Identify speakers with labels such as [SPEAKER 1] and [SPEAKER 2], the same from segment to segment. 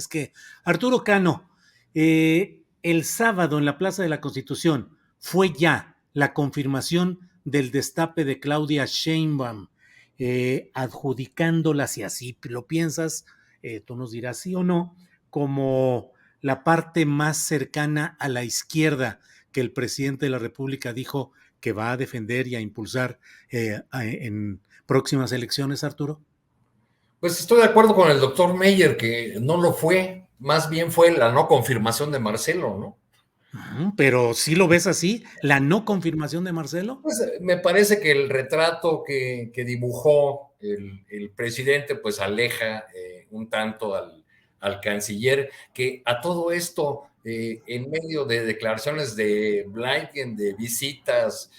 [SPEAKER 1] Es que, Arturo Cano, el sábado en la Plaza de la Constitución fue ya la confirmación del destape de Claudia Sheinbaum, adjudicándola, si así lo piensas, tú nos dirás sí o no, como la parte más cercana a la izquierda que el presidente de la República dijo que va a defender y a impulsar en próximas elecciones, Arturo.
[SPEAKER 2] Pues estoy de acuerdo con el doctor Meyer que no lo fue, más bien fue la no confirmación de Marcelo, ¿no?
[SPEAKER 1] Pero sí lo ves así, la no confirmación de Marcelo.
[SPEAKER 2] Pues me parece que el retrato que dibujó el presidente pues aleja un tanto al canciller, que a todo esto, en medio de declaraciones de Blinken, de visitas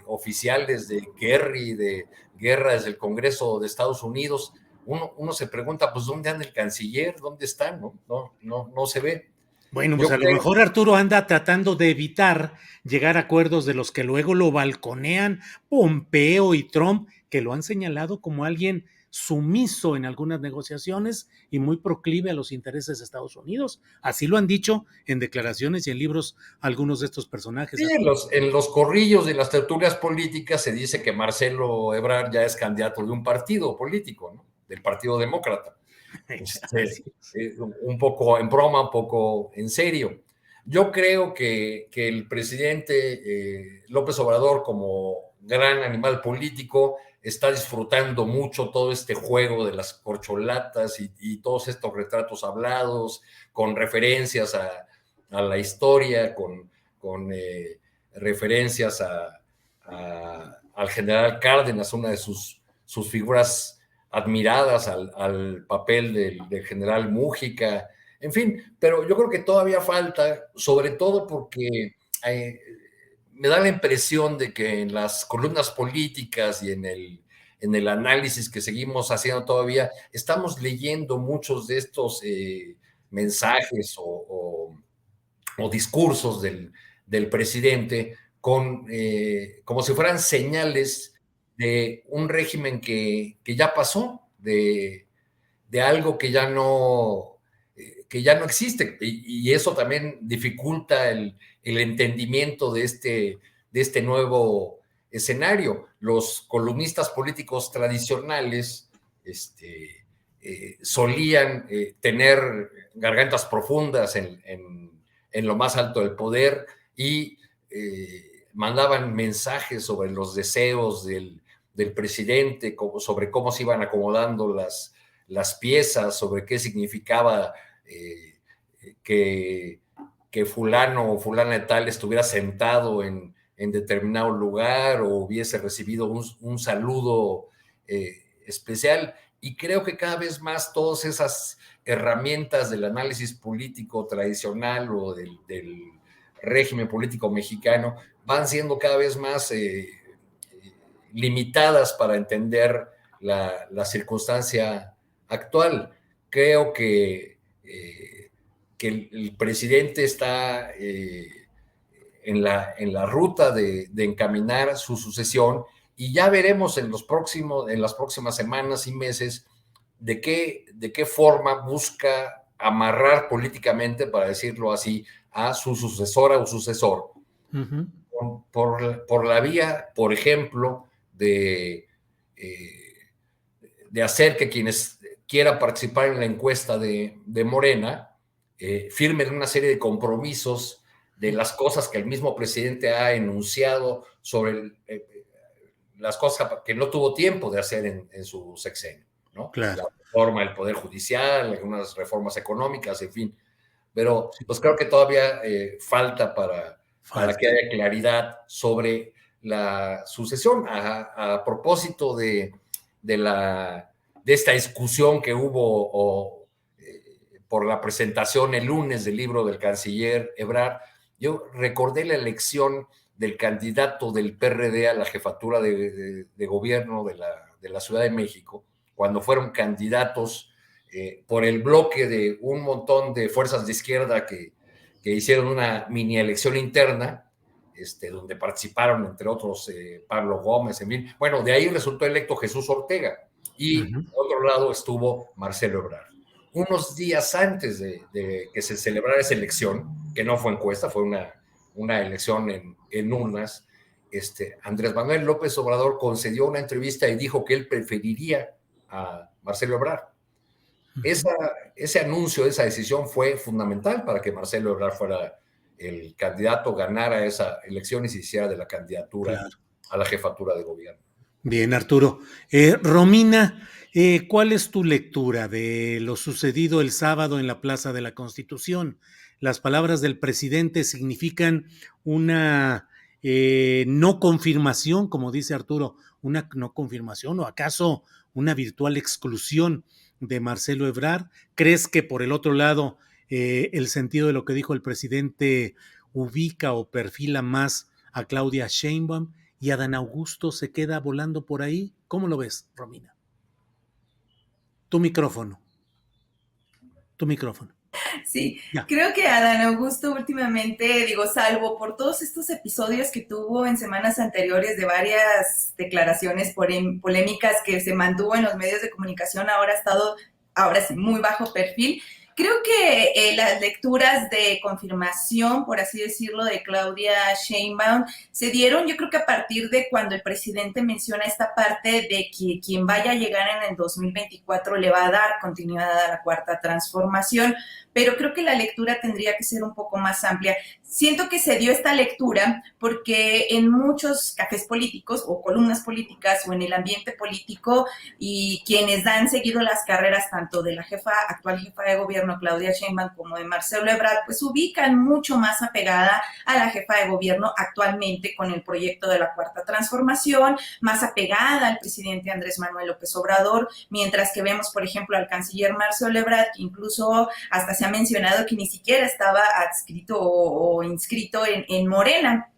[SPEAKER 2] oficiales de Kerry, de guerra desde el Congreso de Estados Unidos, uno se pregunta, pues, ¿dónde anda el canciller? ¿Dónde está? No se ve.
[SPEAKER 1] Bueno,
[SPEAKER 2] Yo
[SPEAKER 1] pues a lo
[SPEAKER 2] creo
[SPEAKER 1] mejor Arturo anda tratando de evitar llegar a acuerdos de los que luego lo balconean Pompeo y Trump, que lo han señalado como alguien sumiso en algunas negociaciones y muy proclive a los intereses de Estados Unidos. Así lo han dicho en declaraciones y en libros algunos de estos personajes,
[SPEAKER 2] sí, en
[SPEAKER 1] Arturo.
[SPEAKER 2] los corrillos de las tertulias políticas se dice que Marcelo Ebrard ya es candidato de un partido político, ¿no? Del Partido Demócrata.
[SPEAKER 1] Así
[SPEAKER 2] Este,
[SPEAKER 1] es.
[SPEAKER 2] un poco en broma, un poco en serio. Yo creo que el presidente López Obrador, como gran animal político, está disfrutando mucho todo este juego de las corcholatas y todos estos retratos hablados, con referencias a la historia, con referencias al general Cárdenas, una de sus figuras admiradas al papel del general Mújica, en fin, pero yo creo que todavía falta, sobre todo porque me da la impresión de que en las columnas políticas y en el análisis que seguimos haciendo todavía, estamos leyendo muchos de estos mensajes o discursos del presidente como si fueran señales de un régimen que ya pasó, de algo que ya no existe. Y eso también dificulta el entendimiento de este nuevo escenario. Los columnistas políticos tradicionales solían tener gargantas profundas en lo más alto del poder y mandaban mensajes sobre los deseos del presidente, sobre cómo se iban acomodando las piezas, sobre qué significaba que, que fulano o fulana de tal estuviera sentado en determinado lugar o hubiese recibido un saludo especial. Y creo que cada vez más todas esas herramientas del análisis político tradicional o del régimen político mexicano van siendo cada vez más limitadas para entender la circunstancia actual. Creo que el presidente está en la ruta de encaminar su sucesión y ya veremos en las próximas semanas y meses de qué forma busca amarrar políticamente, para decirlo así, a su sucesora o sucesor,
[SPEAKER 1] Ujú.
[SPEAKER 2] por la vía, por ejemplo, de hacer que quienes quieran participar en la encuesta de Morena firmen una serie de compromisos de las cosas que el mismo presidente ha enunciado sobre las cosas que no tuvo tiempo de hacer en su sexenio, ¿no? La
[SPEAKER 1] Claro.
[SPEAKER 2] reforma del Poder Judicial, algunas reformas económicas, en fin. Pero pues creo que todavía falta para que
[SPEAKER 1] Falta.
[SPEAKER 2] haya claridad sobre la sucesión. A propósito de esta discusión que hubo por la presentación el lunes del libro del canciller Ebrard, yo recordé la elección del candidato del PRD a la jefatura de gobierno de la Ciudad de México, cuando fueron candidatos por el bloque de un montón de fuerzas de izquierda que hicieron una mini elección interna, donde participaron, entre otros, Pablo Gómez, en fin. Bueno, de ahí resultó electo Jesús Ortega y,
[SPEAKER 1] Ujú.
[SPEAKER 2] por otro lado, estuvo Marcelo Ebrard. unos días antes de que se celebrara esa elección, que no fue encuesta, fue una elección en urnas, Andrés Manuel López Obrador concedió una entrevista y dijo que él preferiría a Marcelo Ebrard. Esa, ese anuncio, esa decisión fue fundamental para que Marcelo Ebrard fuera el candidato, ganara esa elección y se hiciera de la candidatura
[SPEAKER 1] Claro.
[SPEAKER 2] a la jefatura de gobierno.
[SPEAKER 1] Bien, Arturo. Romina, ¿cuál es tu lectura de lo sucedido el sábado en la Plaza de la Constitución? Las palabras del presidente significan una no confirmación, como dice Arturo, una no confirmación o acaso una virtual exclusión de Marcelo Ebrard. ¿Crees que por el otro lado el sentido de lo que dijo el presidente ubica o perfila más a Claudia Sheinbaum y Adán Augusto se queda volando por ahí? ¿Cómo lo ves, Romina? Tu micrófono. Tu micrófono.
[SPEAKER 3] Sí,
[SPEAKER 1] Ya.
[SPEAKER 3] creo que Adán Augusto últimamente, digo, salvo por todos estos episodios que tuvo en semanas anteriores de varias declaraciones polémicas que se mantuvo en los medios de comunicación, ahora ha estado, ahora sí, muy bajo perfil. Creo que las lecturas de confirmación, por así decirlo, de Claudia Sheinbaum se dieron, yo creo que a partir de cuando el presidente menciona esta parte de que quien vaya a llegar en el 2024 le va a dar continuidad a la cuarta transformación, pero creo que la lectura tendría que ser un poco más amplia. Siento que se dio esta lectura porque en muchos cafés políticos o columnas políticas o en el ambiente político y quienes han seguido las carreras tanto de la actual jefa de gobierno Claudia Sheinbaum como de Marcelo Ebrard, pues ubican mucho más apegada a la jefa de gobierno actualmente con el proyecto de la cuarta transformación, más apegada al presidente Andrés Manuel López Obrador, mientras que vemos, por ejemplo, al canciller Marcelo Ebrard, que incluso hasta se ha mencionado que ni siquiera estaba adscrito o inscrito en Morena.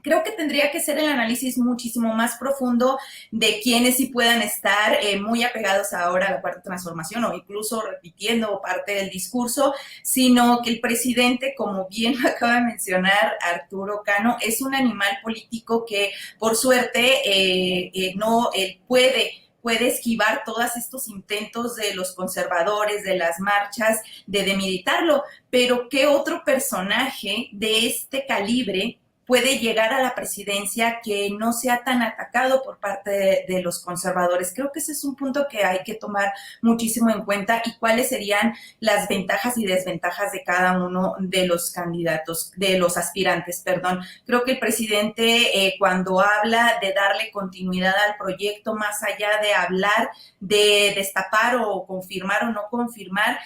[SPEAKER 3] Creo que tendría que ser el análisis muchísimo más profundo de quienes sí puedan estar muy apegados ahora a la cuarta transformación o incluso repitiendo parte del discurso, sino que el presidente, como bien lo acaba de mencionar Arturo Cano, es un animal político que por suerte no puede esquivar todos estos intentos de los conservadores, de las marchas, de demilitarlo. Pero ¿qué otro personaje de este calibre puede llegar a la presidencia que no sea tan atacado por parte de los conservadores? Creo que ese es un punto que hay que tomar muchísimo en cuenta y cuáles serían las ventajas y desventajas de cada uno de los candidatos, de los aspirantes, perdón. Creo que el presidente cuando habla de darle continuidad al proyecto, más allá de hablar de destapar o confirmar o no confirmar,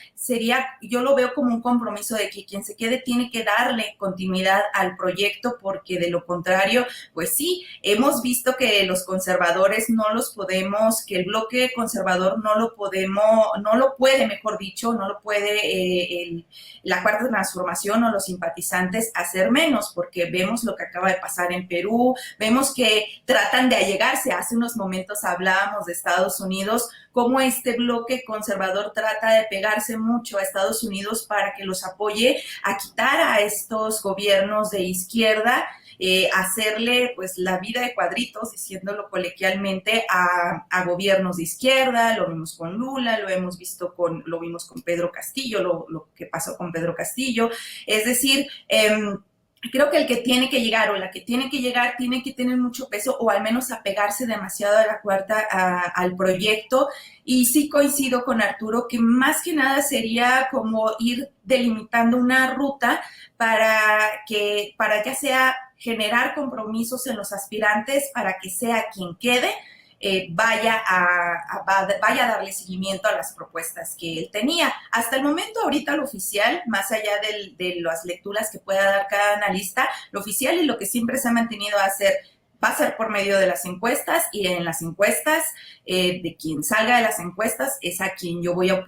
[SPEAKER 3] yo lo veo como un compromiso de que quien se quede tiene que darle continuidad al proyecto, porque de lo contrario, pues sí, hemos visto que los conservadores que el bloque conservador no lo puede, la cuarta transformación o los simpatizantes hacer menos, porque vemos lo que acaba de pasar en Perú, vemos que tratan de allegarse. Hace unos momentos hablábamos de Estados Unidos, cómo este bloque conservador trata de pegarse mucho a Estados Unidos para que los apoye a quitar a estos gobiernos de izquierda, hacerle pues la vida de cuadritos, diciéndolo coloquialmente, a gobiernos de izquierda. Lo vimos con Lula, lo vimos con Pedro Castillo, lo que pasó con Pedro Castillo. Es decir, creo que el que tiene que llegar o la que tiene que llegar tiene que tener mucho peso o al menos apegarse demasiado a la cuarta al proyecto. Y sí coincido con Arturo que más que nada sería como ir delimitando una ruta para ya sea generar compromisos en los aspirantes para que sea quien quede, vaya a darle seguimiento a las propuestas que él tenía. Hasta el momento, ahorita lo oficial, más allá de las lecturas que pueda dar cada analista, lo oficial y lo que siempre se ha mantenido va a ser por medio de las encuestas, y en las encuestas, de quien salga de las encuestas es a quien yo voy a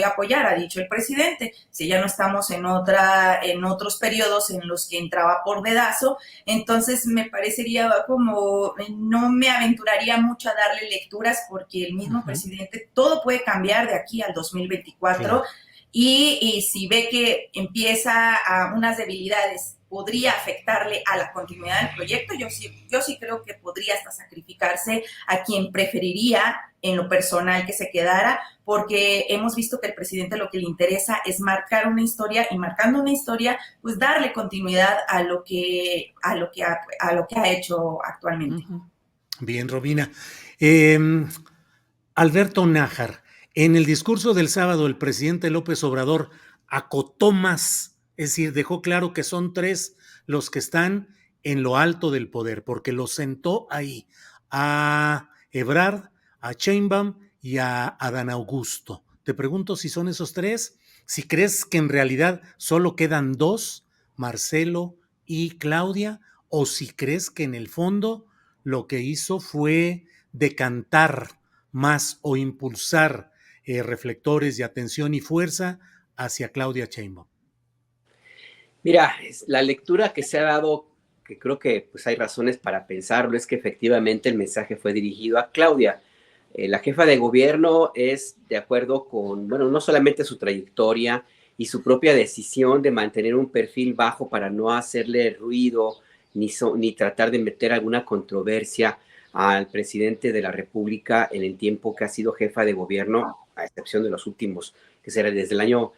[SPEAKER 3] apoyar, ha dicho el presidente. Si ya no estamos en otros periodos en los que entraba por dedazo, entonces me parecería como, no me aventuraría mucho a darle lecturas, porque el mismo presidente, todo puede cambiar de aquí al 2024. Claro. Y si ve que empieza a unas debilidades podría afectarle a la continuidad del proyecto. Yo sí creo que podría hasta sacrificarse a quien preferiría en lo personal que se quedara, porque hemos visto que al presidente lo que le interesa es marcar una historia, y marcando una historia, pues darle continuidad a lo que ha hecho actualmente.
[SPEAKER 1] Bien, Romina. Alberto Nájar, en el discurso del sábado, el presidente López Obrador acotó más, es decir, dejó claro que son tres los que están en lo alto del poder, porque los sentó ahí, a Ebrard, a Sheinbaum y a Adán Augusto. Te pregunto si son esos tres, si crees que en realidad solo quedan dos, Marcelo y Claudia, o si crees que en el fondo lo que hizo fue decantar más o impulsar reflectores de atención y fuerza hacia Claudia Sheinbaum.
[SPEAKER 4] Mira, la lectura que se ha dado, que creo que pues hay razones para pensarlo, es que efectivamente el mensaje fue dirigido a Claudia. La jefa de gobierno es de acuerdo con, bueno, no solamente su trayectoria y su propia decisión de mantener un perfil bajo para no hacerle ruido ni tratar de meter alguna controversia al presidente de la República en el tiempo que ha sido jefa de gobierno, a excepción de los últimos, que será desde el año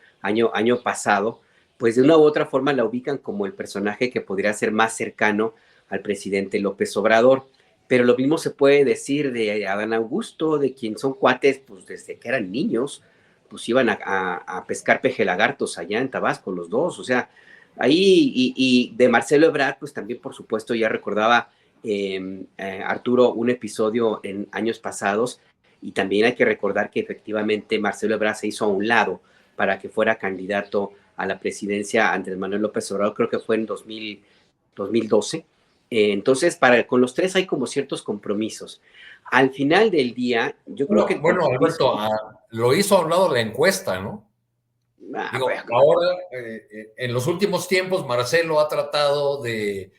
[SPEAKER 4] pasado, pues de una u otra forma la ubican como el personaje que podría ser más cercano al presidente López Obrador. Pero lo mismo se puede decir de Adán Augusto, de quien son cuates, pues desde que eran niños, pues iban a pescar pejelagartos allá en Tabasco, los dos, o sea, ahí, y de Marcelo Ebrard, pues también, por supuesto, ya recordaba Arturo un episodio en años pasados, y también hay que recordar que efectivamente Marcelo Ebrard se hizo a un lado para que fuera candidato a la presidencia Andrés Manuel López Obrador, creo que fue en 2012. Entonces, con los tres hay como ciertos compromisos. Al final del día, yo creo que...
[SPEAKER 2] Bueno, Alberto, lo hizo a un lado la encuesta, ¿no? Digo,
[SPEAKER 4] bueno.
[SPEAKER 2] ahora, en los últimos tiempos, Marcelo ha tratado de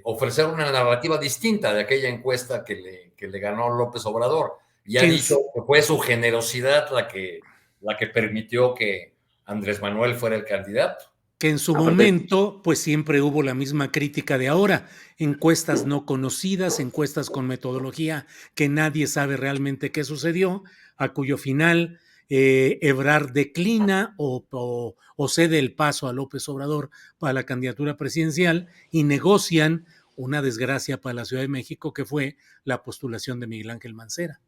[SPEAKER 2] ofrecer una narrativa distinta de aquella encuesta que le ganó López Obrador. Y ha dicho que fue su generosidad la que permitió que Andrés Manuel fuera el candidato.
[SPEAKER 1] Que en su momento, pues siempre hubo la misma crítica de ahora, encuestas no conocidas, encuestas con metodología que nadie sabe realmente qué sucedió, a cuyo final Ebrard declina o cede el paso a López Obrador para la candidatura presidencial y negocian una desgracia para la Ciudad de México que fue la postulación de Miguel Ángel Mancera.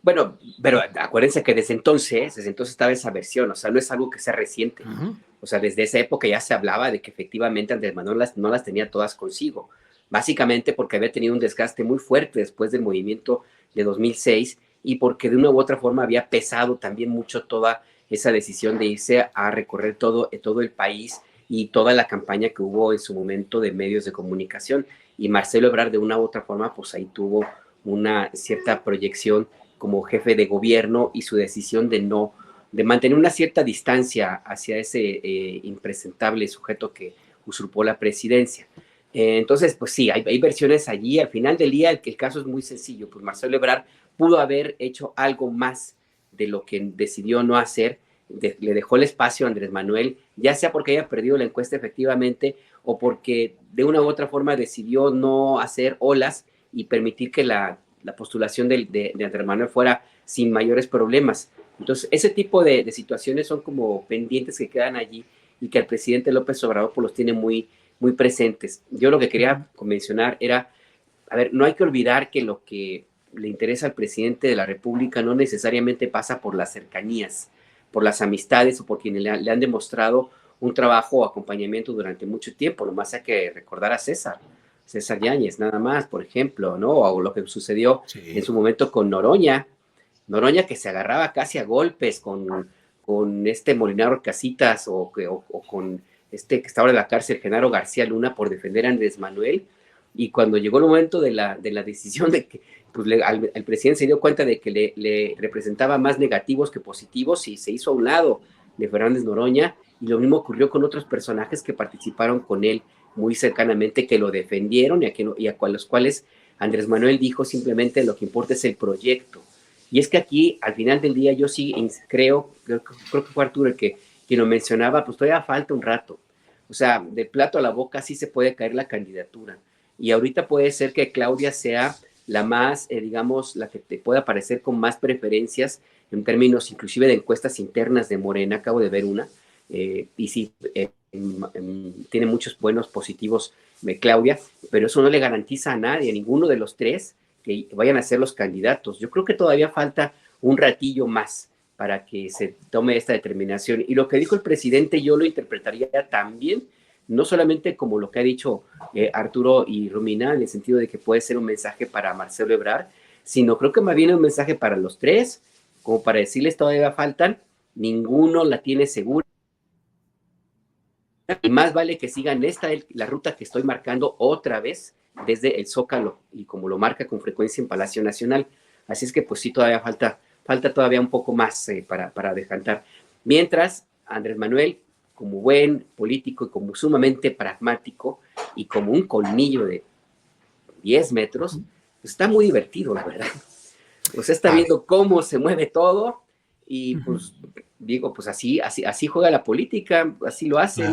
[SPEAKER 4] Bueno, pero acuérdense que desde entonces estaba esa versión, o sea, no es algo que sea reciente. O sea, desde esa época ya se hablaba de que efectivamente Andrés Manuel no las tenía todas consigo, básicamente porque había tenido un desgaste muy fuerte después del movimiento de 2006 y porque de una u otra forma había pesado también mucho toda esa decisión de irse a recorrer todo el país y toda la campaña que hubo en su momento de medios de comunicación. Y Marcelo Ebrard de una u otra forma, pues ahí tuvo una cierta proyección como jefe de gobierno y su decisión de mantener una cierta distancia hacia ese impresentable sujeto que usurpó la presidencia. Entonces, pues sí, hay versiones allí. Al final del día, el caso es muy sencillo. Pues Marcelo Ebrard pudo haber hecho algo más de lo que decidió no hacer. Le dejó el espacio a Andrés Manuel, ya sea porque haya perdido la encuesta efectivamente o porque de una u otra forma decidió no hacer olas y permitir que la postulación de Andrés Manuel fuera sin mayores problemas. Entonces, ese tipo de situaciones son como pendientes que quedan allí y que el presidente López Obrador pues, los tiene muy, muy presentes. Yo lo que quería mencionar era, a ver, no hay que olvidar que lo que le interesa al presidente de la República no necesariamente pasa por las cercanías, por las amistades o por quienes le han demostrado un trabajo o acompañamiento durante mucho tiempo. Nomás hay que recordar a César Yáñez, nada más, por ejemplo, ¿no? O lo que sucedió en su momento con Noroña, que se agarraba casi a golpes con este Molinaro Casitas o con que está ahora en la cárcel, Genaro García Luna, por defender a Andrés Manuel. Y cuando llegó el momento de la decisión de que pues, el presidente se dio cuenta de que le representaba más negativos que positivos y se hizo a un lado de Fernández Noroña, y lo mismo ocurrió con otros personajes que participaron con él muy cercanamente, que lo defendieron y a los cuales Andrés Manuel dijo simplemente lo que importa es el proyecto. Y es que aquí, al final del día, yo sí creo que fue Arturo quien lo mencionaba, pues todavía falta un rato. O sea, de plato a la boca sí se puede caer la candidatura. Y ahorita puede ser que Claudia sea la más, digamos, la que te pueda parecer con más preferencias en términos inclusive de encuestas internas de Morena. Acabo de ver una. Y sí, tiene muchos buenos positivos Claudia, pero eso no le garantiza a nadie, a ninguno de los tres, que vayan a ser los candidatos. Yo creo que todavía falta un ratillo más para que se tome esta determinación. Y lo que dijo el presidente yo lo interpretaría también, no solamente como lo que ha dicho Arturo y Romina, en el sentido de que puede ser un mensaje para Marcelo Ebrard, sino creo que más bien un mensaje para los tres, como para decirles todavía faltan, ninguno la tiene segura. Y más vale que sigan la ruta que estoy marcando otra vez desde el Zócalo y como lo marca con frecuencia en Palacio Nacional. Así es que pues sí, todavía falta todavía un poco más para decantar. Mientras, Andrés Manuel, como buen político y como sumamente pragmático y como un colmillo de 10 metros, pues está muy divertido, la verdad. O sea, está viendo cómo se mueve todo y pues digo, pues así juega la política, así lo hacen.